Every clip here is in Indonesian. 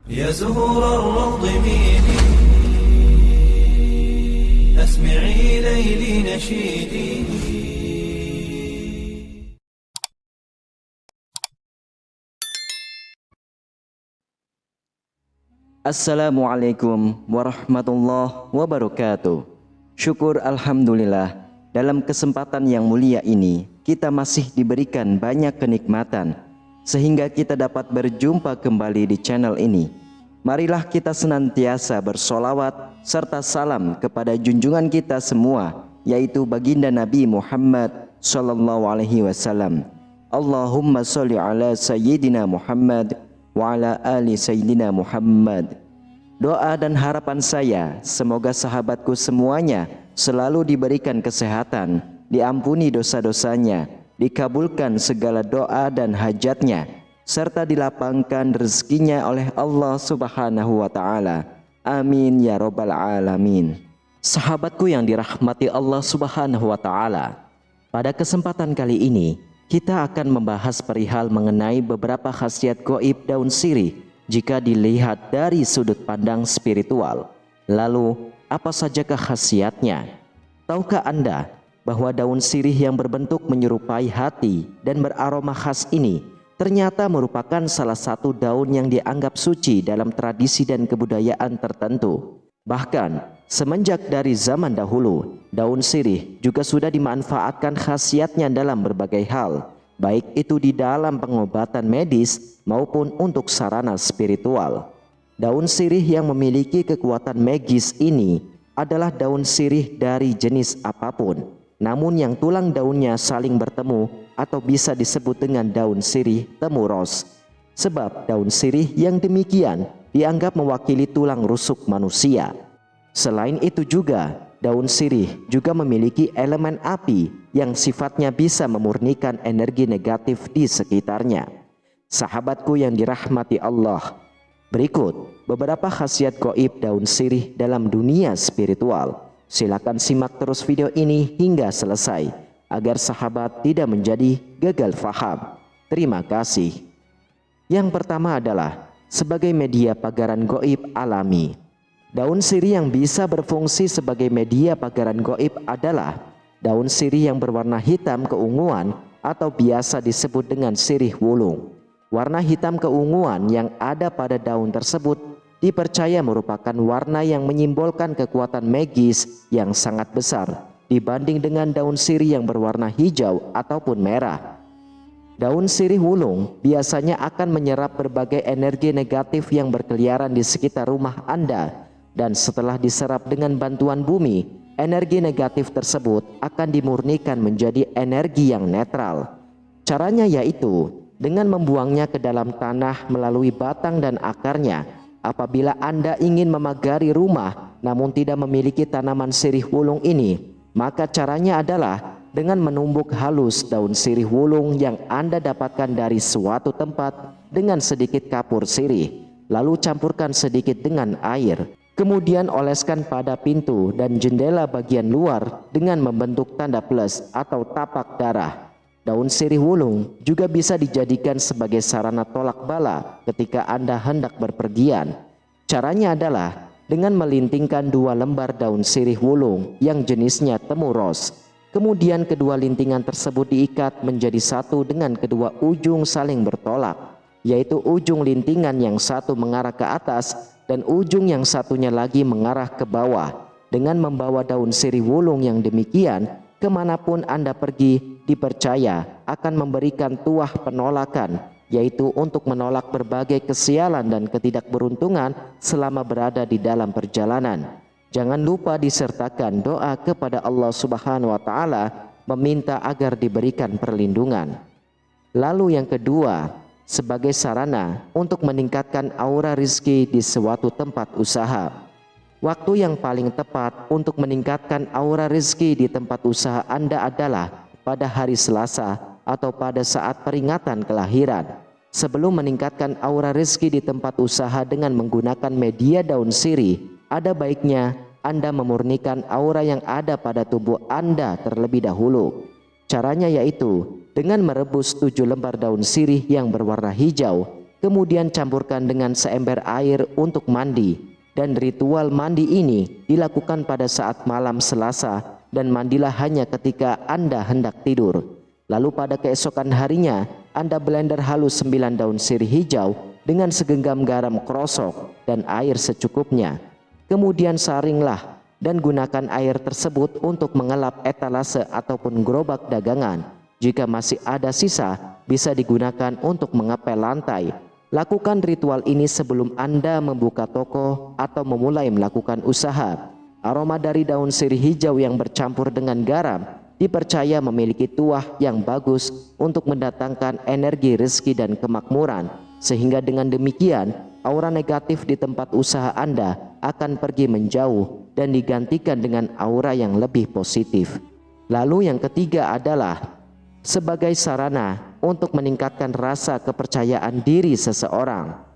يا زهور الروض ميدي أسمعي ليلي نشيدي. Assalamualaikum warahmatullahi wabarakatuh. Syukur alhamdulillah, dalam kesempatan yang mulia ini kita masih diberikan banyak kenikmatan sehingga kita dapat berjumpa kembali di channel ini. Marilah kita senantiasa bersolawat serta salam kepada junjungan kita semua, yaitu baginda Nabi Muhammad sallallahu alaihi wasallam. Allahumma sholli ala sayyidina Muhammad wa ala ali sayyidina Muhammad. Doa dan harapan saya, semoga sahabatku semuanya selalu diberikan kesehatan, diampuni dosa-dosanya, dikabulkan segala doa dan hajatnya, serta dilapangkan rezekinya oleh Allah Subhanahu wa Ta'ala. Amin ya Rabbal Alamin. Sahabatku yang dirahmati Allah Subhanahu wa Ta'ala, pada kesempatan kali ini kita akan membahas perihal mengenai beberapa khasiat gaib daun sirih jika dilihat dari sudut pandang spiritual. Lalu, apa sajakah khasiatnya? Tahukah Anda bahwa daun sirih yang berbentuk menyerupai hati dan beraroma khas ini ternyata merupakan salah satu daun yang dianggap suci dalam tradisi dan kebudayaan tertentu. Bahkan, semenjak dari zaman dahulu, daun sirih juga sudah dimanfaatkan khasiatnya dalam berbagai hal, baik itu di dalam pengobatan medis maupun untuk sarana spiritual. Daun sirih yang memiliki kekuatan magis ini adalah daun sirih dari jenis apapun, namun yang tulang daunnya saling bertemu atau bisa disebut dengan daun sirih temu ros. Sebab daun sirih yang demikian dianggap mewakili tulang rusuk manusia. Selain itu juga, daun sirih juga memiliki elemen api yang sifatnya bisa memurnikan energi negatif di sekitarnya. Sahabatku yang dirahmati Allah, berikut beberapa khasiat gaib daun sirih dalam dunia spiritual. Silakan simak terus video ini hingga selesai agar sahabat tidak menjadi gagal faham. Terima kasih. Yang pertama adalah sebagai media pagaran gaib alami. Daun sirih yang bisa berfungsi sebagai media pagaran gaib adalah daun sirih yang berwarna hitam keunguan atau biasa disebut dengan sirih wulung. Warna hitam keunguan yang ada pada daun tersebut dipercaya merupakan warna yang menyimbolkan kekuatan magis yang sangat besar dibanding dengan daun sirih yang berwarna hijau ataupun merah. Daun sirih wulung biasanya akan menyerap berbagai energi negatif yang berkeliaran di sekitar rumah Anda, dan setelah diserap dengan bantuan bumi, energi negatif tersebut akan dimurnikan menjadi energi yang netral. Caranya yaitu dengan membuangnya ke dalam tanah melalui batang dan akarnya. Apabila Anda ingin memagari rumah namun tidak memiliki tanaman sirih wulung ini, maka caranya adalah dengan menumbuk halus daun sirih wulung yang Anda dapatkan dari suatu tempat dengan sedikit kapur sirih, lalu campurkan sedikit dengan air. Kemudian oleskan pada pintu dan jendela bagian luar dengan membentuk tanda plus atau tapak darah. Daun sirih wulung juga bisa dijadikan sebagai sarana tolak bala ketika Anda hendak berpergian. Caranya adalah dengan melintingkan 2 lembar daun sirih wulung yang jenisnya temu ros. Kemudian kedua lintingan tersebut diikat menjadi satu dengan kedua ujung saling bertolak, yaitu ujung lintingan yang satu mengarah ke atas dan ujung yang satunya lagi mengarah ke bawah. Dengan membawa daun sirih wulung yang demikian, kemanapun Anda pergi dipercaya akan memberikan tuah penolakan, yaitu untuk menolak berbagai kesialan dan ketidakberuntungan selama berada di dalam perjalanan. Jangan lupa disertakan doa kepada Allah Subhanahu wa Ta'ala meminta agar diberikan perlindungan. Lalu yang kedua, sebagai sarana untuk meningkatkan aura rizki di suatu tempat usaha. Waktu yang paling tepat untuk meningkatkan aura rizki di tempat usaha Anda adalah pada hari Selasa atau pada saat peringatan kelahiran. Sebelum meningkatkan aura rizki di tempat usaha dengan menggunakan media daun sirih, ada baiknya Anda memurnikan aura yang ada pada tubuh Anda terlebih dahulu. Caranya yaitu dengan merebus 7 lembar daun sirih yang berwarna hijau kemudian campurkan dengan seember air untuk mandi. Dan ritual mandi ini dilakukan pada saat malam Selasa dan mandilah hanya ketika Anda hendak tidur. Lalu pada keesokan harinya, Anda blender halus 9 daun sirih hijau dengan segenggam garam krosok dan air secukupnya. Kemudian saringlah dan gunakan air tersebut untuk mengelap etalase ataupun gerobak dagangan. Jika masih ada sisa, bisa digunakan untuk mengepel lantai. Lakukan ritual ini sebelum Anda membuka toko atau memulai melakukan usaha. Aroma dari daun sirih hijau yang bercampur dengan garam dipercaya memiliki tuah yang bagus untuk mendatangkan energi rezeki dan kemakmuran, sehingga dengan demikian aura negatif di tempat usaha Anda akan pergi menjauh dan digantikan dengan aura yang lebih positif. Lalu yang ketiga adalah sebagai sarana untuk meningkatkan rasa kepercayaan diri seseorang.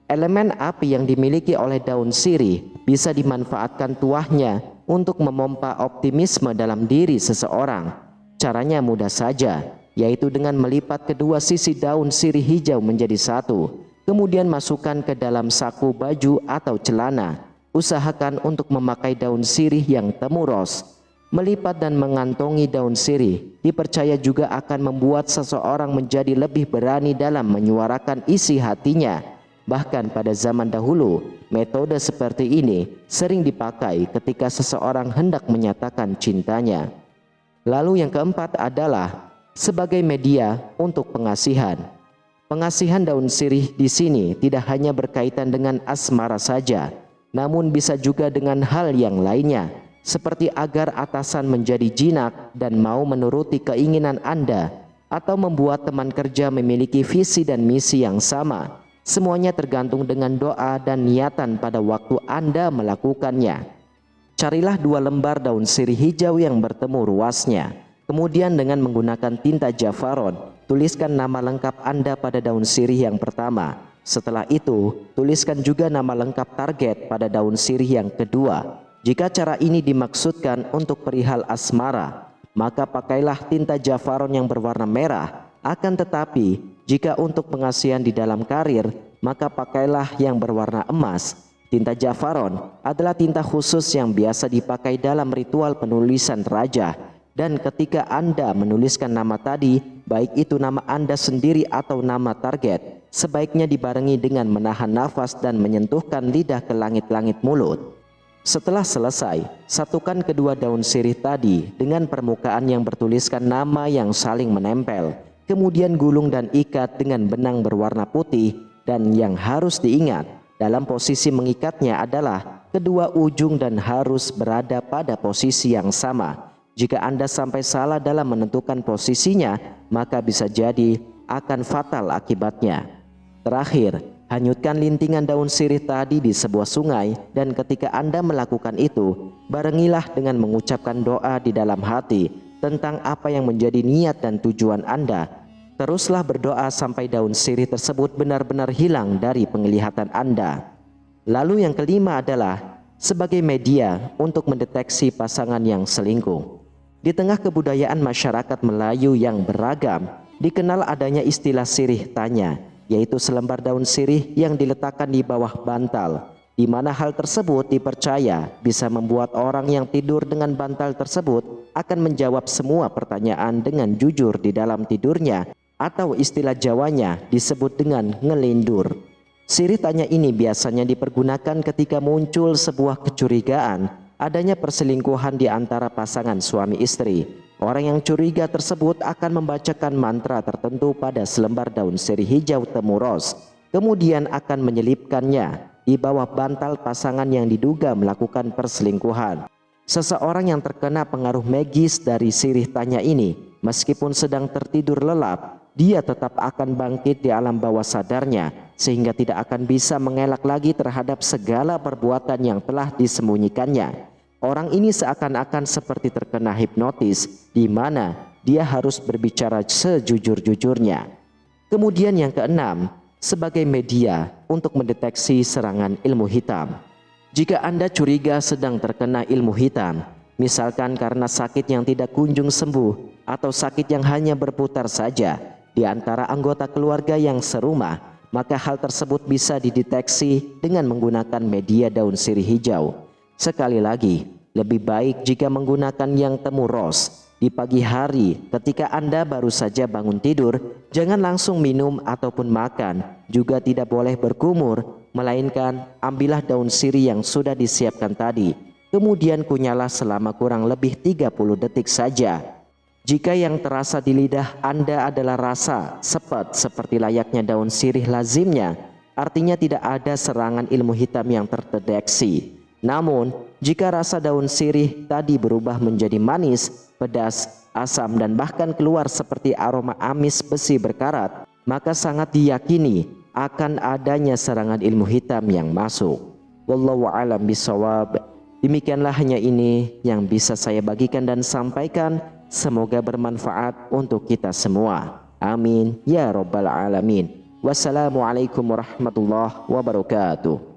Elemen api yang dimiliki oleh daun sirih bisa dimanfaatkan tuahnya untuk memompa optimisme dalam diri seseorang. Caranya mudah saja, yaitu dengan melipat kedua sisi daun sirih hijau menjadi satu, kemudian masukkan ke dalam saku baju atau celana. Usahakan untuk memakai daun sirih yang temu ros. Melipat dan mengantongi daun sirih dipercaya juga akan membuat seseorang menjadi lebih berani dalam menyuarakan isi hatinya. Bahkan pada zaman dahulu, metode seperti ini sering dipakai ketika seseorang hendak menyatakan cintanya. Lalu yang keempat adalah sebagai media untuk pengasihan. Pengasihan daun sirih di sini tidak hanya berkaitan dengan asmara saja, namun bisa juga dengan hal yang lainnya, seperti agar atasan menjadi jinak dan mau menuruti keinginan Anda, atau membuat teman kerja memiliki visi dan misi yang sama. Semuanya tergantung dengan doa dan niatan pada waktu Anda melakukannya. Carilah 2 lembar daun sirih hijau yang bertemu ruasnya. Kemudian dengan menggunakan tinta jafaron, tuliskan nama lengkap Anda pada daun sirih yang pertama. Setelah itu, tuliskan juga nama lengkap target pada daun sirih yang kedua. Jika cara ini dimaksudkan untuk perihal asmara, maka pakailah tinta jafaron yang berwarna merah. Akan tetapi, jika untuk pengasihan di dalam karir, maka pakailah yang berwarna emas. Tinta jafaron adalah tinta khusus yang biasa dipakai dalam ritual penulisan raja. Dan ketika Anda menuliskan nama tadi, baik itu nama Anda sendiri atau nama target, sebaiknya dibarengi dengan menahan nafas dan menyentuhkan lidah ke langit-langit mulut. Setelah selesai, satukan kedua daun sirih tadi dengan permukaan yang bertuliskan nama yang saling menempel. Kemudian gulung dan ikat dengan benang berwarna putih, dan yang harus diingat dalam posisi mengikatnya adalah kedua ujung dan harus berada pada posisi yang sama. Jika Anda sampai salah dalam menentukan posisinya, maka bisa jadi akan fatal akibatnya. Terakhir, hanyutkan lintingan daun sirih tadi di sebuah sungai, dan ketika Anda melakukan itu, barengilah dengan mengucapkan doa di dalam hati tentang apa yang menjadi niat dan tujuan Anda. Teruslah berdoa sampai daun sirih tersebut benar-benar hilang dari penglihatan Anda. Lalu yang kelima adalah sebagai media untuk mendeteksi pasangan yang selingkuh. Di tengah kebudayaan masyarakat Melayu yang beragam, dikenal adanya istilah sirih tanya, yaitu selembar daun sirih yang diletakkan di bawah bantal, di mana hal tersebut dipercaya bisa membuat orang yang tidur dengan bantal tersebut akan menjawab semua pertanyaan dengan jujur di dalam tidurnya, atau istilah Jawanya disebut dengan ngelindur. Sirih tanya ini biasanya dipergunakan ketika muncul sebuah kecurigaan adanya perselingkuhan di antara pasangan suami istri. Orang yang curiga tersebut akan membacakan mantra tertentu pada selembar daun sirih hijau temu ros, kemudian akan menyelipkannya di bawah bantal pasangan yang diduga melakukan perselingkuhan. Seseorang yang terkena pengaruh magis dari sirih tanya ini, meskipun sedang tertidur lelap, dia tetap akan bangkit di alam bawah sadarnya, sehingga tidak akan bisa mengelak lagi terhadap segala perbuatan yang telah disembunyikannya. Orang ini seakan-akan seperti terkena hipnotis, di mana dia harus berbicara sejujur-jujurnya. Kemudian yang keenam, sebagai media untuk mendeteksi serangan ilmu hitam. Jika Anda curiga sedang terkena ilmu hitam, misalkan karena sakit yang tidak kunjung sembuh atau sakit yang hanya berputar saja di antara anggota keluarga yang serumah, maka hal tersebut bisa dideteksi dengan menggunakan media daun sirih hijau. Sekali lagi, lebih baik jika menggunakan yang temu ros. Di pagi hari ketika Anda baru saja bangun tidur, jangan langsung minum ataupun makan, juga tidak boleh berkumur, melainkan ambillah daun sirih yang sudah disiapkan tadi, kemudian kunyahlah selama kurang lebih 30 detik saja. Jika yang terasa di lidah Anda adalah rasa sepet seperti layaknya daun sirih lazimnya, artinya tidak ada serangan ilmu hitam yang terdeteksi. Namun, jika rasa daun sirih tadi berubah menjadi manis, pedas, asam, dan bahkan keluar seperti aroma amis besi berkarat, maka sangat diyakini akan adanya serangan ilmu hitam yang masuk. Wallahu a'lam bishawab. Demikianlah hanya ini yang bisa saya bagikan dan sampaikan. Semoga bermanfaat untuk kita semua. Amin ya rabbal alamin. Wassalamualaikum warahmatullahi wabarakatuh.